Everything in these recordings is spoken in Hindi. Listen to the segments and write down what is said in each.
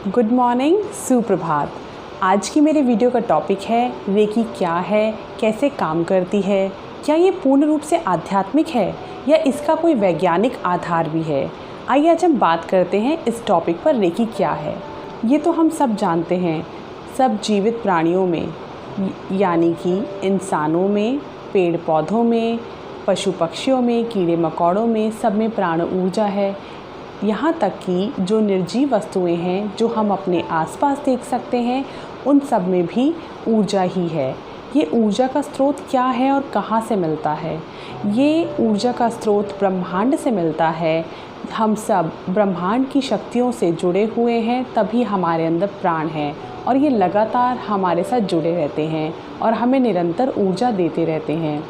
गुड मॉर्निंग, सुप्रभात। आज की मेरे वीडियो का टॉपिक है रेकी क्या है, कैसे काम करती है, क्या ये पूर्ण रूप से आध्यात्मिक है या इसका कोई वैज्ञानिक आधार भी है। आइए आज हम बात करते हैं इस टॉपिक पर रेकी क्या है। ये तो हम सब जानते हैं, सब जीवित प्राणियों में यानी कि इंसानों में, पेड़ पौधों में, पशु पक्षियों में, कीड़े मकोड़ों में, सब में प्राण ऊर्जा है। यहाँ तक कि जो निर्जीव वस्तुएं हैं जो हम अपने आसपास देख सकते हैं उन सब में भी ऊर्जा ही है। ये ऊर्जा का स्रोत क्या है और कहाँ से मिलता है? ये ऊर्जा का स्रोत ब्रह्मांड से मिलता है। हम सब ब्रह्मांड की शक्तियों से जुड़े हुए हैं, तभी हमारे अंदर प्राण है और ये लगातार हमारे साथ जुड़े रहते हैं और हमें निरंतर ऊर्जा देते रहते हैं।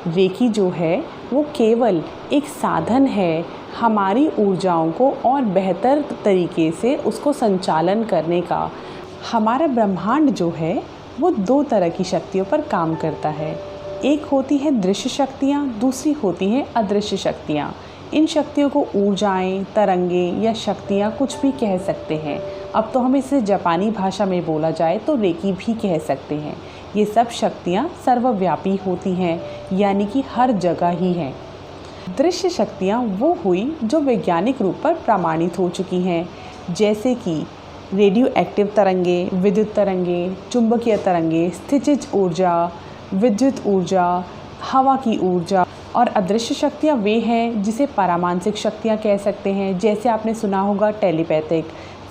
रेकी जो है वो केवल एक साधन है हमारी ऊर्जाओं को और बेहतर तरीके से उसको संचालन करने का। हमारा ब्रह्मांड जो है वो दो तरह की शक्तियों पर काम करता है। एक होती है दृश्य शक्तियाँ, दूसरी होती हैं अदृश्य शक्तियाँ। इन शक्तियों को ऊर्जाएं, तरंगे या शक्तियाँ कुछ भी कह सकते हैं। अब तो हम इसे जापानी भाषा में बोला जाए तो रेकी भी कह सकते हैं। ये सब शक्तियाँ सर्वव्यापी होती हैं, यानी कि हर जगह ही हैं। दृश्य शक्तियाँ वो हुई जो वैज्ञानिक रूप पर प्रमाणित हो चुकी हैं, जैसे कि रेडियो एक्टिव तरंगे, विद्युत तरंगे, चुंबकीय तरंगे, स्थितिज ऊर्जा, विद्युत ऊर्जा, हवा की ऊर्जा। और अदृश्य शक्तियाँ वे हैं जिसे पारमानसिक शक्तियाँ कह सकते हैं, जैसे आपने सुना होगा टेलीपैथिक,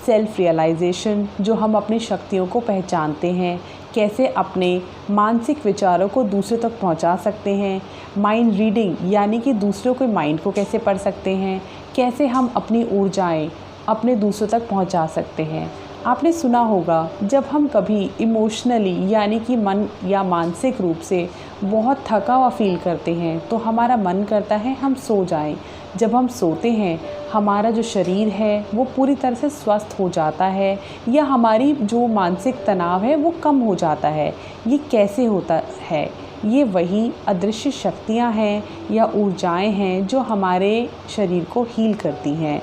सेल्फ रियलाइजेशन, जो हम अपनी शक्तियों को पहचानते हैं, कैसे अपने मानसिक विचारों को दूसरों तक पहुंचा सकते हैं, माइंड रीडिंग यानी कि दूसरों के माइंड को कैसे पढ़ सकते हैं, कैसे हम अपनी ऊर्जाएं अपने दूसरों तक पहुंचा सकते हैं। आपने सुना होगा जब हम कभी इमोशनली यानी कि मन या मानसिक रूप से बहुत थका हुआ फील करते हैं तो हमारा मन करता है हम सो जाएं। जब हम सोते हैं हमारा जो शरीर है वो पूरी तरह से स्वस्थ हो जाता है या हमारी जो मानसिक तनाव है वो कम हो जाता है। ये कैसे होता है? ये वही अदृश्य शक्तियाँ हैं या ऊर्जाएं हैं जो हमारे शरीर को हील करती हैं।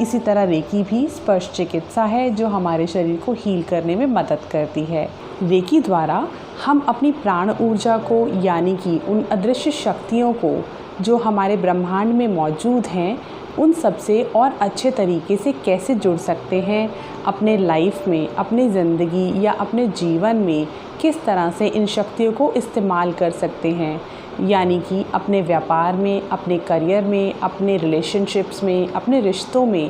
इसी तरह रेकी भी स्पर्श चिकित्सा है जो हमारे शरीर को हील करने में मदद करती है। रेकी द्वारा हम अपनी प्राण ऊर्जा को यानी कि उन अदृश्य शक्तियों को जो हमारे ब्रह्मांड में मौजूद हैं उन सब से और अच्छे तरीके से कैसे जुड़ सकते हैं, अपने लाइफ में, अपनी ज़िंदगी या अपने जीवन में किस तरह से इन शक्तियों को इस्तेमाल कर सकते हैं, यानी कि अपने व्यापार में, अपने करियर में, अपने रिलेशनशिप्स में, अपने रिश्तों में,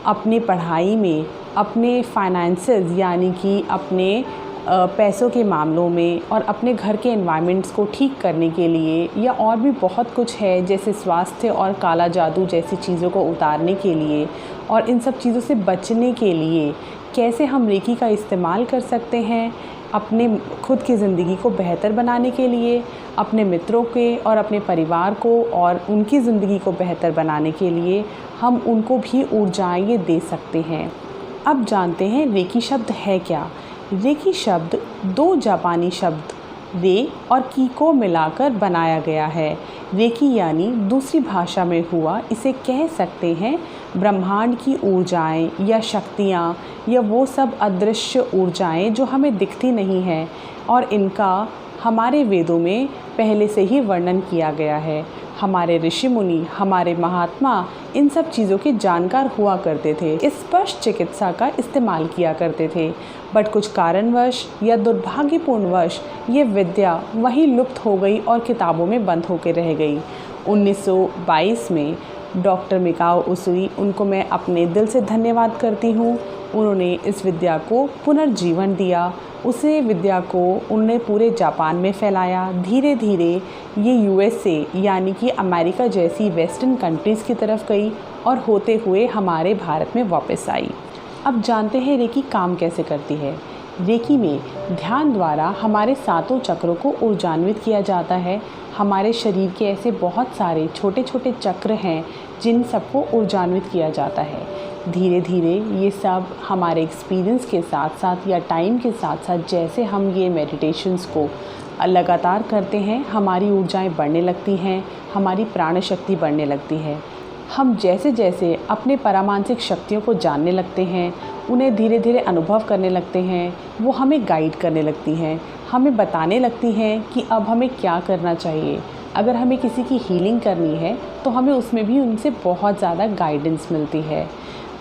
अपनी पढ़ाई में, अपने फाइनेंसेस यानी कि अपने पैसों के मामलों में और अपने घर के एनवायरनमेंट्स को ठीक करने के लिए, या और भी बहुत कुछ है जैसे स्वास्थ्य और काला जादू जैसी चीज़ों को उतारने के लिए और इन सब चीज़ों से बचने के लिए कैसे हम रेकी का इस्तेमाल कर सकते हैं अपने खुद की ज़िंदगी को बेहतर बनाने के लिए, अपने मित्रों के और अपने परिवार को और उनकी ज़िंदगी को बेहतर बनाने के लिए हम उनको भी ऊर्जाएं ये दे सकते हैं। अब जानते हैं रेकी शब्द है क्या। रेकी शब्द दो जापानी शब्द रे और की को मिलाकर बनाया गया है। रेकी यानी दूसरी भाषा में हुआ, इसे कह सकते हैं ब्रह्मांड की ऊर्जाएं या शक्तियाँ या वो सब अदृश्य ऊर्जाएं जो हमें दिखती नहीं हैं और इनका हमारे वेदों में पहले से ही वर्णन किया गया है। हमारे ऋषि मुनि, हमारे महात्मा इन सब चीज़ों के जानकार हुआ करते थे, इस स्पर्श चिकित्सा का इस्तेमाल किया करते थे। बट कुछ कारणवश या दुर्भाग्यपूर्णवश ये विद्या वहीं लुप्त हो गई और किताबों में बंद होकर रह गई। 1922 में डॉक्टर मिकाओ उसुई, उनको मैं अपने दिल से धन्यवाद करती हूँ, उन्होंने इस विद्या को पुनर्जीवन दिया। उसे विद्या को उन्होंने पूरे जापान में फैलाया। धीरे धीरे ये यूएसए यानी कि अमेरिका जैसी वेस्टर्न कंट्रीज़ की तरफ गई और होते हुए हमारे भारत में वापस आई। अब जानते हैं रेकी काम कैसे करती है। रेकी में ध्यान द्वारा हमारे सातों चक्रों को ऊर्जान्वित किया जाता है। हमारे शरीर के ऐसे बहुत सारे छोटे छोटे चक्र हैं जिन सबको ऊर्जान्वित किया जाता है। धीरे धीरे ये सब हमारे एक्सपीरियंस के साथ साथ या टाइम के साथ साथ जैसे हम ये मेडिटेशंस को लगातार करते हैं हमारी ऊर्जाएं बढ़ने लगती हैं, हमारी प्राण शक्ति बढ़ने लगती है। हम जैसे जैसे अपने पारमांसिक शक्तियों को जानने लगते हैं, उन्हें धीरे धीरे अनुभव करने लगते हैं, वो हमें गाइड करने लगती हैं, हमें बताने लगती हैं कि अब हमें क्या करना चाहिए। अगर हमें किसी की हीलिंग करनी है तो हमें उसमें भी उनसे बहुत ज़्यादा गाइडेंस मिलती है।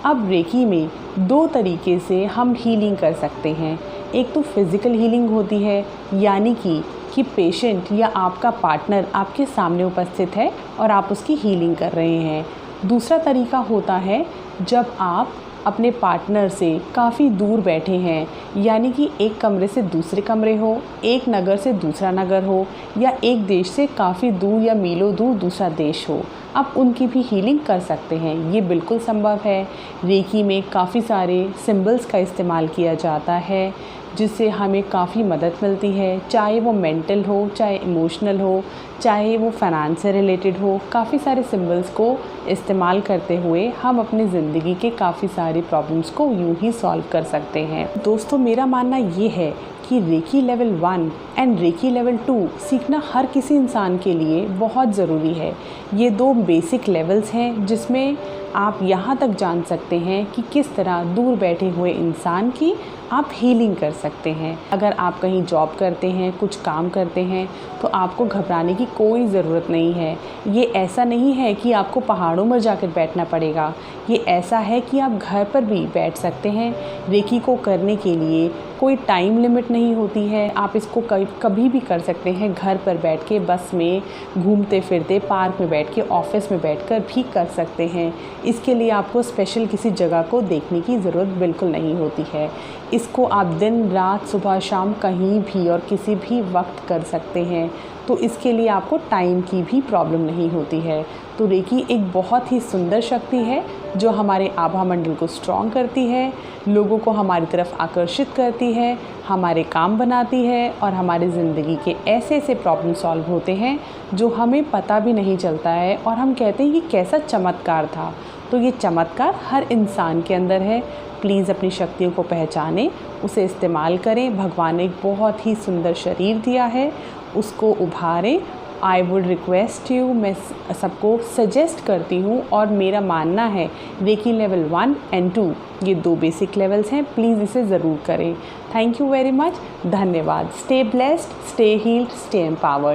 अब रेकी में 2 तरीके से हम हीलिंग कर सकते हैं। एक तो फिज़िकल हीलिंग होती है, यानी कि पेशेंट या आपका पार्टनर आपके सामने उपस्थित है और आप उसकी हीलिंग कर रहे हैं। दूसरा तरीका होता है जब आप अपने पार्टनर से काफ़ी दूर बैठे हैं, यानी कि एक कमरे से दूसरे कमरे हो, एक नगर से दूसरा नगर हो, या एक देश से काफ़ी दूर या मीलों दूर दूसरा देश हो, आप उनकी भी हीलिंग कर सकते हैं। ये बिल्कुल संभव है। रेकी में काफ़ी सारे सिंबल्स का इस्तेमाल किया जाता है जिससे हमें काफ़ी मदद मिलती है, चाहे वो मेंटल हो, चाहे इमोशनल हो, चाहे वो फाइनेंस से रिलेटेड हो। काफ़ी सारे सिंबल्स को इस्तेमाल करते हुए हम अपनी ज़िंदगी के काफ़ी सारी प्रॉब्लम्स को यूं ही सॉल्व कर सकते हैं। दोस्तों, मेरा मानना ये है कि reiki level 1 and reiki level 2 सीखना हर किसी इंसान के लिए बहुत ज़रूरी है। ये 2 बेसिक लेवल्स हैं जिसमें आप यहाँ तक जान सकते हैं कि किस तरह दूर बैठे हुए इंसान की आप हीलिंग कर सकते हैं। अगर आप कहीं जॉब करते हैं, कुछ काम करते हैं, तो आपको घबराने की कोई ज़रूरत नहीं है। ये ऐसा नहीं है कि आपको पहाड़ों में जाकर बैठना पड़ेगा। ये ऐसा है कि आप घर पर भी बैठ सकते हैं। रेकी को करने के लिए कोई टाइम लिमिट नहीं होती है। आप इसको कभी भी कर सकते हैं, घर पर बैठ के, बस में घूमते फिरते, पार्क में बैठ के, ऑफिस में बैठकर भी कर सकते हैं। इसके लिए आपको स्पेशल किसी जगह को देखने की ज़रूरत बिल्कुल नहीं होती है। इसको आप दिन रात सुबह शाम कहीं भी और किसी भी वक्त कर सकते हैं, तो इसके लिए आपको टाइम की भी प्रॉब्लम नहीं होती है। तो रेकी एक बहुत ही सुंदर शक्ति है जो हमारे आभा मंडल को स्ट्रॉन्ग करती है, लोगों को हमारी तरफ आकर्षित करती है, हमारे काम बनाती है और हमारी ज़िंदगी के ऐसे ऐसे प्रॉब्लम सॉल्व होते हैं जो हमें पता भी नहीं चलता है और हम कहते हैं कि कैसा चमत्कार था। तो ये चमत्कार हर इंसान के अंदर है। प्लीज़ अपनी शक्तियों को पहचानें, उसे इस्तेमाल करें। भगवान ने एक बहुत ही सुंदर शरीर दिया है, उसको उभारें। आई वुड रिक्वेस्ट यू, मैं सबको सजेस्ट करती हूँ और मेरा मानना है रेकी लेवल 1 एंड 2 ये 2 बेसिक लेवल्स हैं। प्लीज़ इसे ज़रूर करें। Thank you very much. धन्यवाद। Stay blessed, stay healed, stay empowered.